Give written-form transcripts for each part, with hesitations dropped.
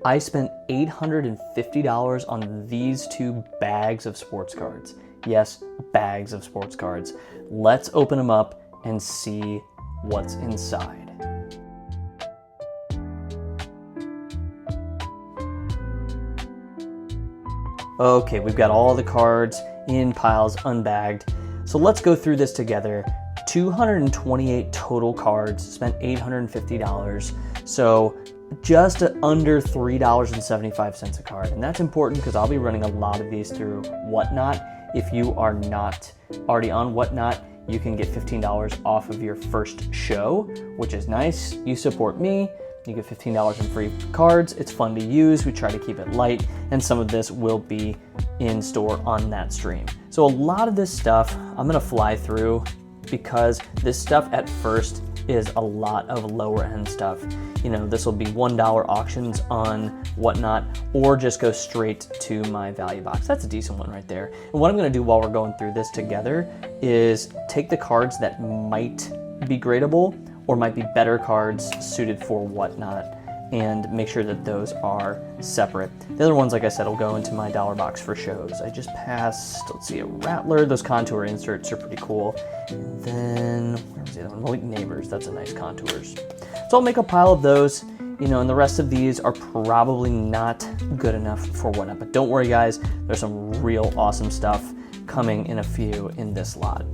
I spent $850 on these 2 bags of sports cards. Yes, bags of sports cards. Let's open them up and see what's inside. Okay, we've got all the cards in piles, unbagged. So let's go through this together. 228 total cards, spent $850. So just under $3.75 a card. And that's important because I'll be running a lot of these through Whatnot. If you are not already on Whatnot, you can get $15 off of your first show, which is nice. You support me. You get $15 in free cards. It's fun to use. We try to keep it light, and some of this will be in store on that stream. So a lot of this stuff I'm gonna fly through because this stuff at first is a lot of lower end stuff. You know, this will be $1 auctions on Whatnot, or just go straight to my value box. That's a decent one right there. And what I'm gonna do while we're going through this together is take the cards that might be gradable or might be better cards suited for Whatnot and make sure that those are separate. The other ones, like I said, will go into my dollar box for shows. I just passed, let's see, a Rattler. Those contour inserts are pretty cool. And then, where was the other one? Malik Neighbors, that's a nice contours. So I'll make a pile of those, you know, and the rest of these are probably not good enough for Whatnot. But don't worry, guys, there's some real awesome stuff coming in a few in this lot.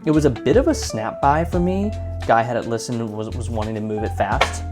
It was a bit of a snap buy for me. Guy had it listed and was wanting to move it fast.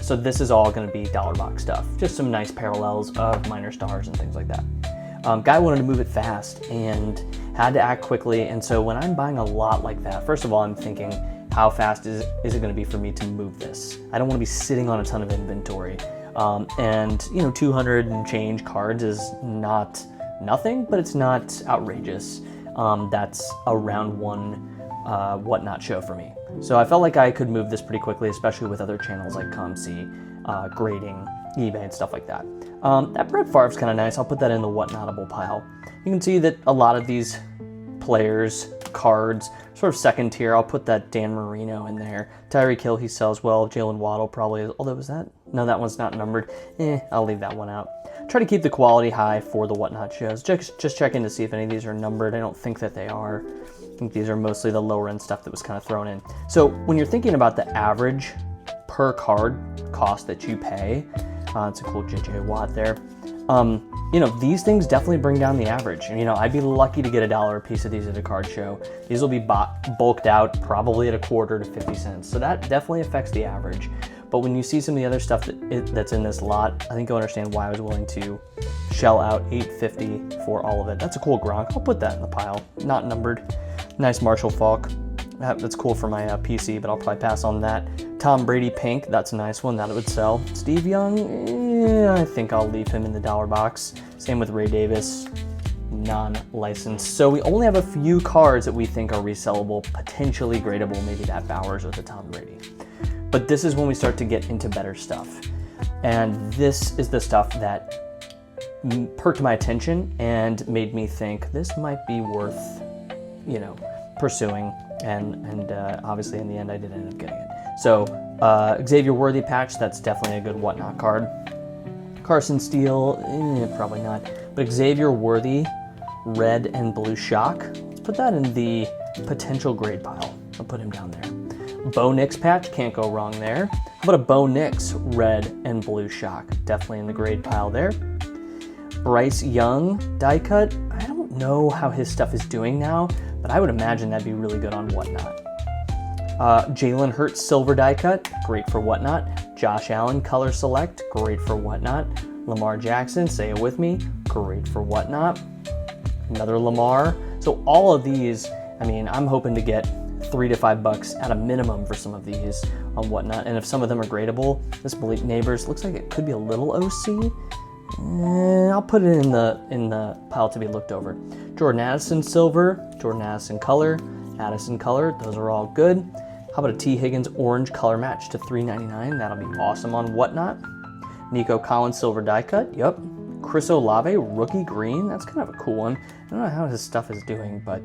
So this is all going to be dollar box stuff. Just some nice parallels of minor stars and things like that. Guy wanted to move it fast and had to act quickly. And so when I'm buying a lot like that, first of all, I'm thinking, how fast is it going to be for me to move this? I don't want to be sitting on a ton of inventory. And you know, 200 and change cards is not nothing, but it's not outrageous. That's around one Whatnot show for me. So I felt like I could move this pretty quickly, especially with other channels like ComC, grading, eBay, and stuff like that. That Brett Favre's kind of nice. I'll put that in the Whatnotable pile. You can see that a lot of these players, cards, sort of second tier. I'll put that Dan Marino in there. Tyreek Hill, he sells well. Jalen Waddle probably, although was that? No, that one's not numbered. I'll leave that one out. Try to keep the quality high for the Whatnot shows. Just checking to see if any of these are numbered. I don't think that they are. I think these are mostly the lower end stuff that was kind of thrown in. So when you're thinking about the average per card cost that you pay, it's a cool JJ Watt there. You know, these things definitely bring down the average. You know, I'd be lucky to get $1 a piece of these at a card show. These will be bulked out probably at a quarter to 50 cents. So that definitely affects the average. But when you see some of the other stuff that's in this lot, I think you'll understand why I was willing to shell out $850 for all of it. That's a cool Gronk. I'll put that in the pile. Not numbered. Nice Marshall Faulk. That's cool for my PC, but I'll probably pass on that. Tom Brady Pink, that's a nice one. That would sell. Steve Young, I think I'll leave him in the dollar box. Same with Ray Davis, non-licensed. So we only have a few cards that we think are resellable, potentially gradable, maybe that Bowers or the Tom Brady. But this is when we start to get into better stuff. And this is the stuff that perked my attention and made me think this might be worth, you know, pursuing. And obviously in the end I did end up getting it. So Xavier Worthy patch, that's definitely a good Whatnot card. Carson Steele, probably not. But Xavier Worthy, red and blue shock. Let's put that in the potential grade pile. I'll put him down there. Bo Nix patch, can't go wrong there. How about a Bo Nix red and blue shock? Definitely in the grade pile there. Bryce Young die cut. I don't know how his stuff is doing now, but I would imagine that'd be really good on Whatnot. Jalen Hurts silver die cut, great for Whatnot. Josh Allen color select, great for Whatnot. Lamar Jackson, say it with me, great for Whatnot. Another Lamar. So all of these, I mean, I'm hoping to get $3 to $5 at a minimum for some of these on Whatnot. And if some of them are gradable, this Malik Neighbors looks like it could be a little OC. I'll put it in the pile to be looked over. Jordan Addison silver, Jordan Addison color, Addison color, those are all good. How about a T. Higgins orange color match to $3.99? That'll be awesome on Whatnot. Nico Collins silver die cut, yep. Chris Olave rookie green, that's kind of a cool one. I don't know how his stuff is doing, but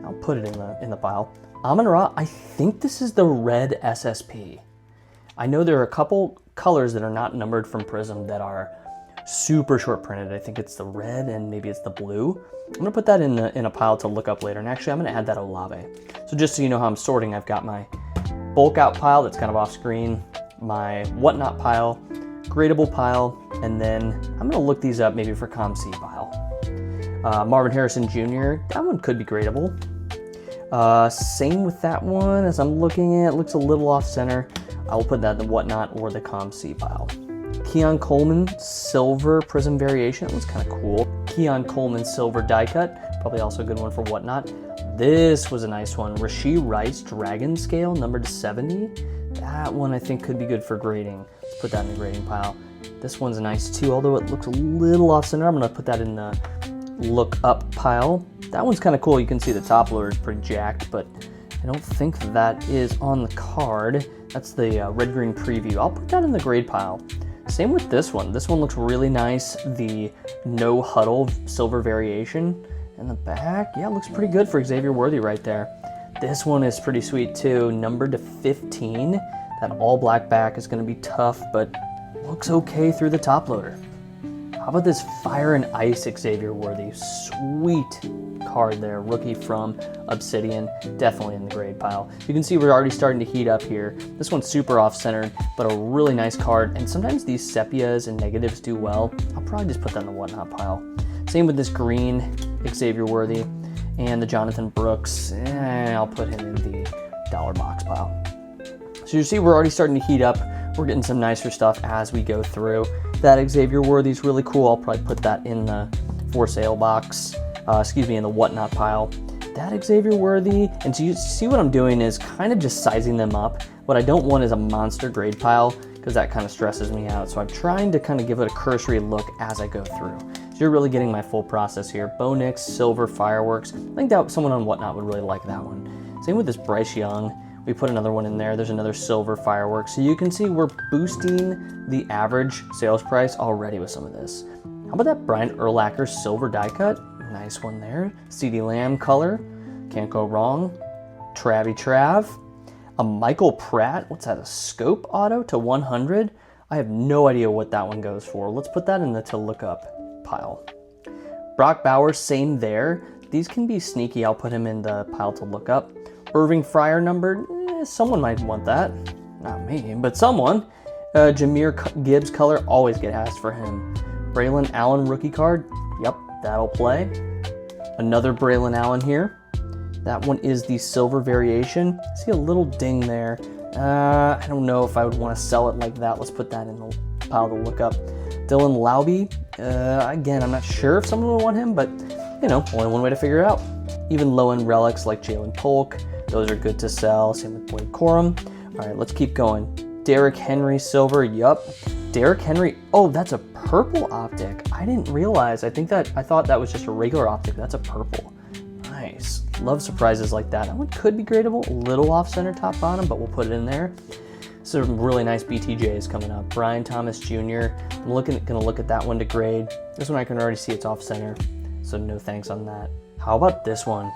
I'll put it in the pile. Amon-Ra, I think this is the red SSP. I know there are a couple colors that are not numbered from Prism that are super short printed. I think it's the red and maybe it's the blue. I'm gonna put that in a pile to look up later. And actually I'm gonna add that Olave. So just so you know how I'm sorting, I've got my bulk out pile that's kind of off screen, my whatnot pile, gradable pile, and then I'm gonna look these up maybe for ComC pile. Marvin Harrison Jr., that one could be gradable. Same with that one, as I'm looking at, it looks a little off center. I will put that in the whatnot or the ComC pile. Keon Coleman Silver Prism Variation, it looks kind of cool. Keon Coleman Silver Die Cut, probably also a good one for whatnot. This was a nice one. Rashee Rice Dragon Scale, numbered to 70. That one I think could be good for grading. Let's put that in the grading pile. This one's nice too, although it looks a little off center. I'm gonna put that in the look up pile. That one's kind of cool. You can see the top loader is pretty jacked, but I don't think that is on the card. That's the red green preview. I'll put that in the grade pile. Same with this one. This one looks really nice. The no huddle silver variation in the back. Yeah, it looks pretty good for Xavier Worthy right there. This one is pretty sweet too. Numbered to 15. That all black back is going to be tough, but looks okay through the top loader. How about this Fire and Ice Xavier Worthy? Sweet card there. Rookie from Obsidian. Definitely in the grade pile. You can see we're already starting to heat up here. This one's super off-centered, but a really nice card. And sometimes these sepias and negatives do well. I'll probably just put that in the whatnot pile. Same with this green Xavier Worthy and the Jonathan Brooks. I'll put him in the dollar box pile. So you see we're already starting to heat up. We're getting some nicer stuff as we go through. That Xavier Worthy is really cool. I'll probably put that in the for sale box, in the whatnot pile. That Xavier Worthy, and so you see what I'm doing is kind of just sizing them up. What I don't want is a monster grade pile because that kind of stresses me out. So I'm trying to kind of give it a cursory look as I go through. So you're really getting my full process here. Bo Nix, Silver, Fireworks. I think that someone on whatnot would really like that one. Same with this Bryce Young. We put another one in there. There's another Silver Fireworks. So you can see we're boosting the average sales price already with some of this. How about that Brian Urlacher Silver Die Cut? Nice one there. CeeDee Lamb color. Can't go wrong. Travie Trav. A Michael Pratt. What's that? A Scope Auto to 100? I have no idea what that one goes for. Let's put that in the to look up pile. Brock Bowers, same there. These can be sneaky. I'll put him in the pile to look up. Irving Fryer numbered. Someone might want that. Not me, but someone. Jahmyr Gibbs color. Always get asked for him. Braylon Allen rookie card. Yep, that'll play. Another Braylon Allen here. That one is the silver variation. I see a little ding there. I don't know if I would want to sell it like that. Let's put that in the pile to look up. Dylan Laube. Again, I'm not sure if someone would want him, but only one way to figure it out. Even low-end relics like Jalen Polk. Those are good to sell. Same with Blake Corum. All right, let's keep going. Derrick Henry silver. Yup. Derrick Henry. Oh, that's a purple optic. I didn't realize. I thought that was just a regular optic. That's a purple. Nice. Love surprises like that. That one could be gradable. A little off-center top bottom, but we'll put it in there. Some really nice BTJs coming up. Brian Thomas Jr. I'm gonna look at that one to grade. This one I can already see it's off-center, so no thanks on that. How about this one?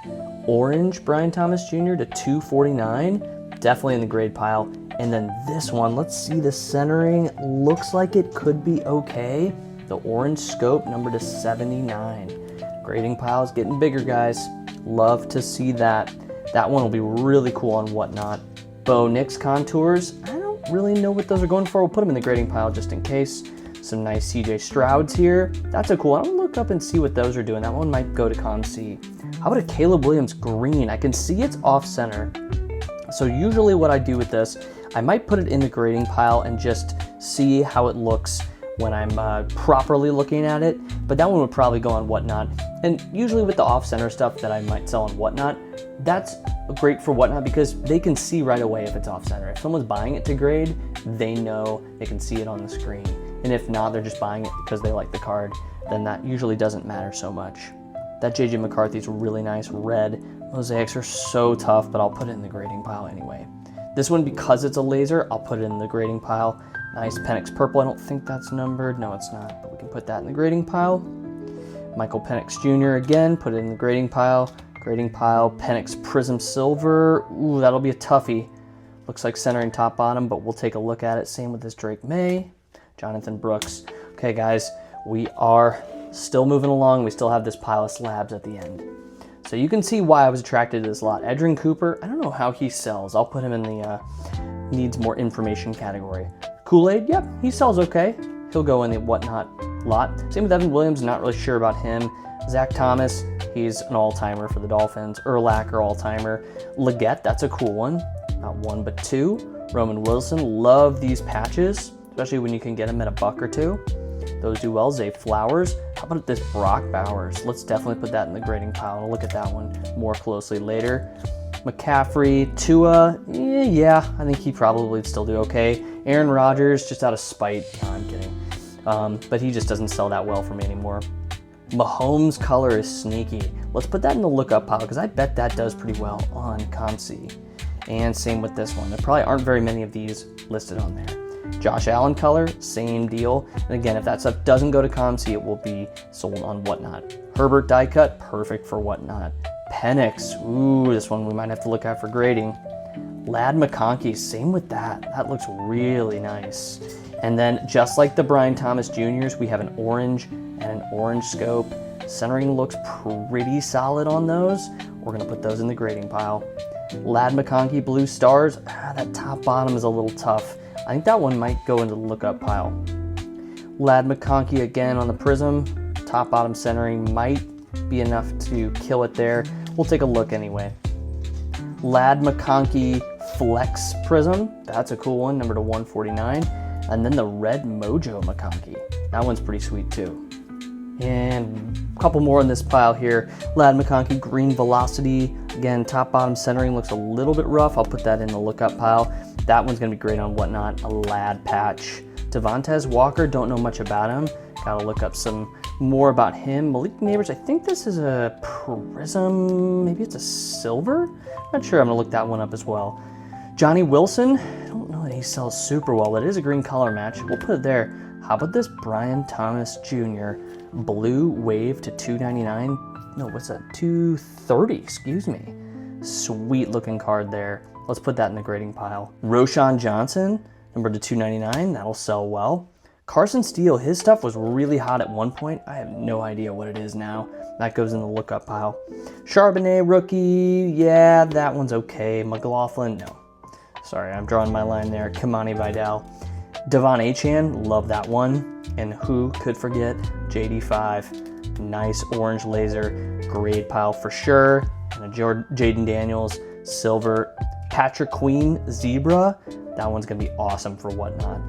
Orange Brian Thomas Jr. to 249. Definitely in the grade pile. And then this one, let's see the centering. Looks like it could be okay. The orange scope, number to 79. Grading pile is getting bigger, guys. Love to see that. That one will be really cool on whatnot. Bo Nix contours. I don't really know what those are going for. We'll put them in the grading pile just in case. Some nice CJ Strouds here. That's a cool one. I'm gonna look up and see what those are doing. That one might go to ComC. How about a Caleb Williams green? I can see it's off center. So usually what I do with this, I might put it in the grading pile and just see how it looks when I'm properly looking at it. But that one would probably go on whatnot. And usually with the off center stuff that I might sell on whatnot, that's great for whatnot because they can see right away if it's off center. If someone's buying it to grade, they know, they can see it on the screen. And if not, they're just buying it because they like the card, then that usually doesn't matter so much. That JJ McCarthy's really nice red. Mosaics are so tough, but I'll put it in the grading pile anyway. This one, because it's a laser, I'll put it in the grading pile. Nice Penix purple. I don't think that's numbered. No, it's not, but we can put that in the grading pile. Michael Penix Jr. again, put it in the grading pile. Grading pile, Penix Prism Silver. Ooh, that'll be a toughie. Looks like centering top bottom, but we'll take a look at it. Same with this Drake May, Jonathan Brooks. Okay, guys, we are still moving along. We still have this pile of slabs at the end. So you can see why I was attracted to this lot. Edrin Cooper, I don't know how he sells. I'll put him in the needs more information category. Kool-Aid, yep, he sells okay. He'll go in the whatnot lot. Same with Evan Williams, not really sure about him. Zach Thomas, he's an all-timer for the Dolphins. Urlacher, all-timer. Leggett, that's a cool one. Not one, but two. Roman Wilson, love these patches, especially when you can get them at $1 or $2. Those do well. Zay Flowers. How about this Brock Bowers? Let's definitely put that in the grading pile. I'll look at that one more closely later. McCaffrey, Tua, yeah, I think he probably would still do okay. Aaron Rodgers, just out of spite. No, I'm kidding. But he just doesn't sell that well for me anymore. Mahomes color is sneaky. Let's put that in the lookup pile because I bet that does pretty well on ComC. And same with this one. There probably aren't very many of these listed on there. Josh Allen color, same deal. And again, if that stuff doesn't go to ComC, it will be sold on Whatnot. Herbert die cut, perfect for Whatnot. Penix, ooh, this one we might have to look at for grading. Lad McConkey, same with that. That looks really nice. And then just like the Brian Thomas Juniors, we have an orange and an orange scope. Centering looks pretty solid on those. We're gonna put those in the grading pile. Lad McConkey Blue Stars, that top bottom is a little tough. I think that one might go into the lookup pile. Lad McConkey again on the Prism. Top bottom centering might be enough to kill it there. We'll take a look anyway. Lad McConkey Flex Prism, that's a cool one, number to 149. And then the Red Mojo McConkey, that one's pretty sweet too. And a couple more in this pile here. Lad McConkey Green Velocity, again, top bottom centering looks a little bit rough. I'll put that in the lookup pile. That one's gonna be great on Whatnot, a Lad patch. Devontae Walker, don't know much about him. Gotta look up some more about him. Malik Neighbors, I think this is a Prism, maybe it's a silver? Not sure, I'm gonna look that one up as well. Johnny Wilson, I don't know that he sells super well, but it is a green color match. We'll put it there. How about this Brian Thomas Jr. Blue Wave to 299? No, what's that? 230, excuse me. Sweet looking card there. Let's put that in the grading pile. Roshan Johnson, number to 299, that'll sell well. Carson Steele, his stuff was really hot at one point. I have no idea what it is now. That goes in the lookup pile. Charbonnet rookie, yeah, that one's okay. McLaughlin, no. Sorry, I'm drawing my line there. Kimani Vidal. Devon Achane, love that one. And who could forget JD5. Nice orange laser, grade pile for sure. And a Jaden Daniels, silver. Patrick Queen, zebra. That one's gonna be awesome for Whatnot.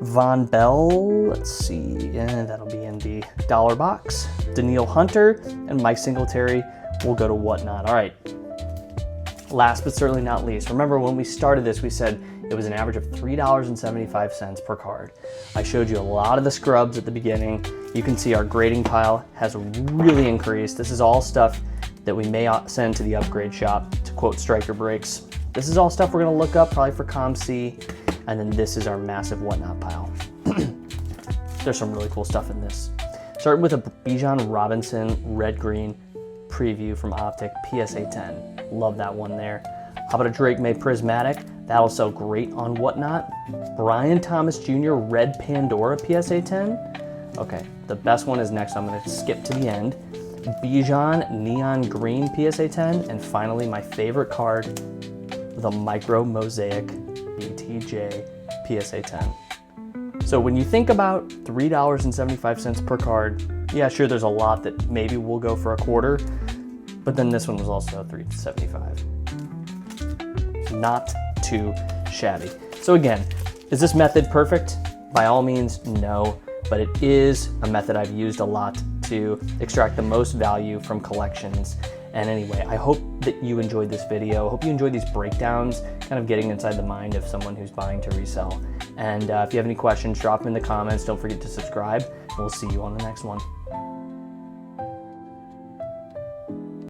Von Bell, let's see, that'll be in the dollar box. Daniil Hunter and Mike Singletary will go to Whatnot. All right, last but certainly not least, remember when we started this, we said it was an average of $3.75 per card. I showed you a lot of the scrubs at the beginning. You can see our grading pile has really increased. This is all stuff that we may send to the upgrade shop, to quote Striker Breaks. This is all stuff we're gonna look up probably for ComC. And then this is our massive Whatnot pile. There's some really cool stuff in this. Starting with a Bijan Robinson red-green preview from Optic, PSA 10. Love that one there. How about a Drake May Prismatic? That'll sell great on Whatnot. Brian Thomas Jr. Red Pandora PSA 10. Okay, the best one is next. I'm gonna skip to the end. Bijan Neon Green PSA 10. And finally, my favorite card, the Micro Mosaic BTJ PSA 10. So when you think about $3.75 per card, yeah, sure, there's a lot that maybe will go for a quarter, but then this one was also $3.75. Not too shabby. So again, is this method perfect? By all means, no, but it is a method I've used a lot to extract the most value from collections. And anyway, I hope that you enjoyed this video. I hope you enjoyed these breakdowns, kind of getting inside the mind of someone who's buying to resell. And if you have any questions, drop them in the comments. Don't forget to subscribe. We'll see you on the next one.